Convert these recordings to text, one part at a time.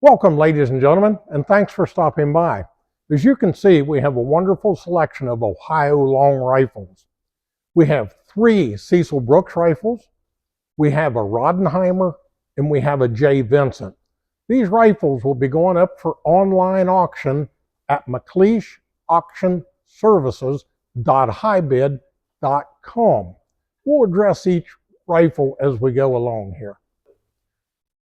Welcome, ladies and gentlemen, and thanks for stopping by. As you can see, we have a wonderful selection of Ohio long rifles. We have 3 Cecil Brooks rifles, we have a Rodenheimer, and we have a J. Vincent. These rifles will be going up for online auction at McLeishAuctionServices.hibid.com. We'll address each rifle as we go along here.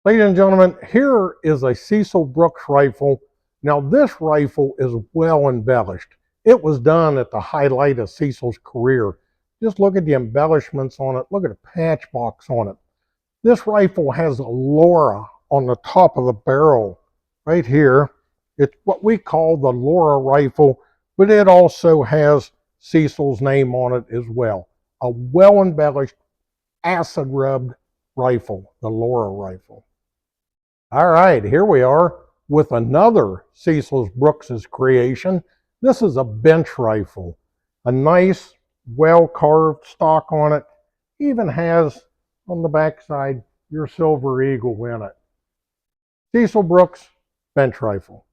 Ladies and gentlemen, here is a Cecil Brooks rifle. Now this rifle is well embellished. It was done at the highlight of Cecil's career. Just look at the embellishments on it. Look at the patch box on it. This rifle has a Laura on the top of the barrel right here. It's what we call the Laura rifle, but it also has Cecil's name on it as well. A well embellished, acid rubbed rifle, the Laura rifle. All right, here we are with another Cecil Brooks' creation. This is a bench rifle. A nice, well-carved stock on it. Even has, on the backside, your Silver Eagle in it. Cecil Brooks bench rifle.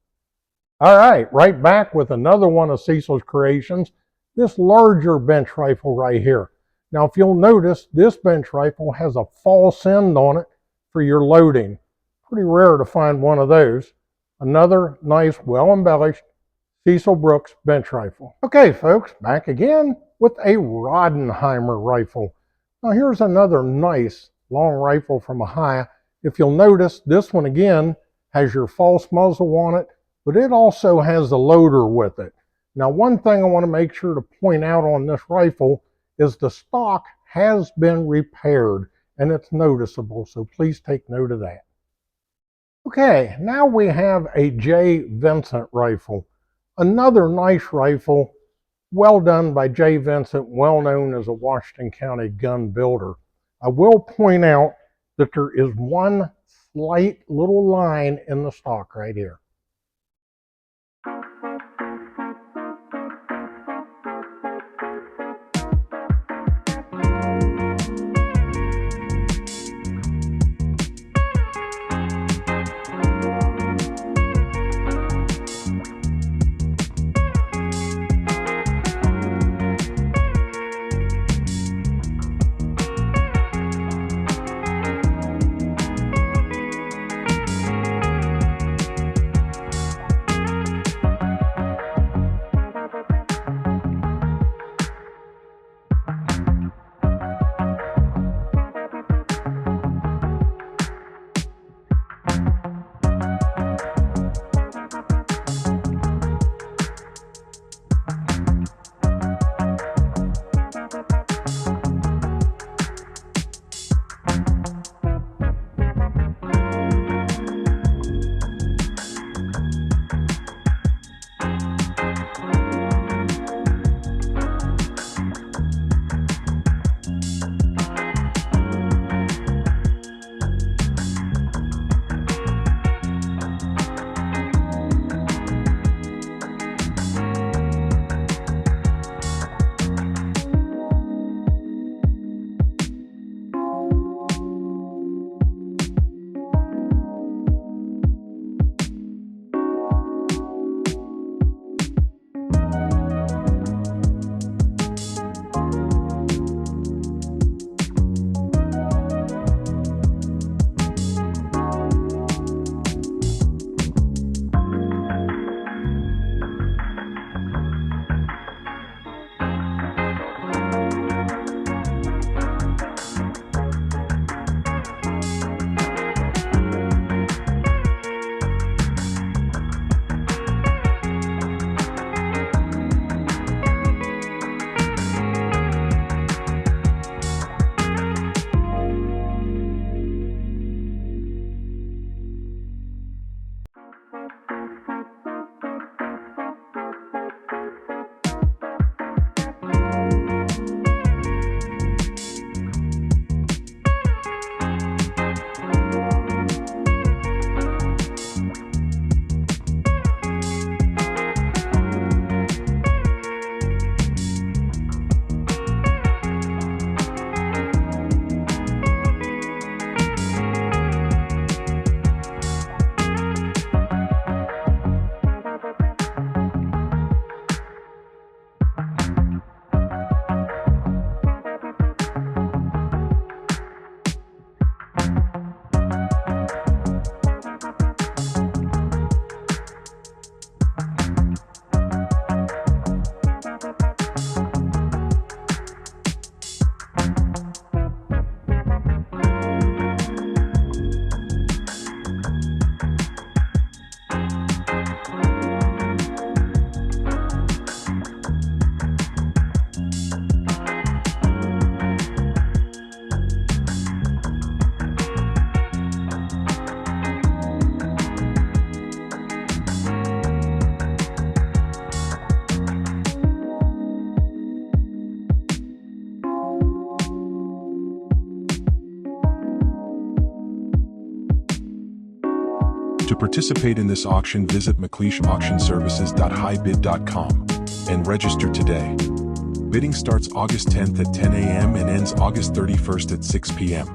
All right back with another one of Cecil's creations. This larger bench rifle right here. Now, if you'll notice, this bench rifle has a false end on it for your loading. Pretty rare to find one of those. Another nice, well-embellished Cecil Brooks bench rifle. Okay, folks, back again with a Rodenheimer rifle. Now here's another nice long rifle from Ohio. If you'll notice, this one again has your false muzzle on it, but it also has a loader with it. Now, one thing I want to make sure to point out on this rifle is the stock has been repaired, and it's noticeable, so please take note of that. Okay, now we have a J. Vincent rifle. Another nice rifle, well done by J. Vincent, well known as a Washington County gun builder. I will point out that there is one slight little line in the stock right here. To participate in this auction, visit mcleishauctionservices.hibid.com and register today. Bidding starts August 10th at 10 a.m. and ends August 31st at 6 p.m.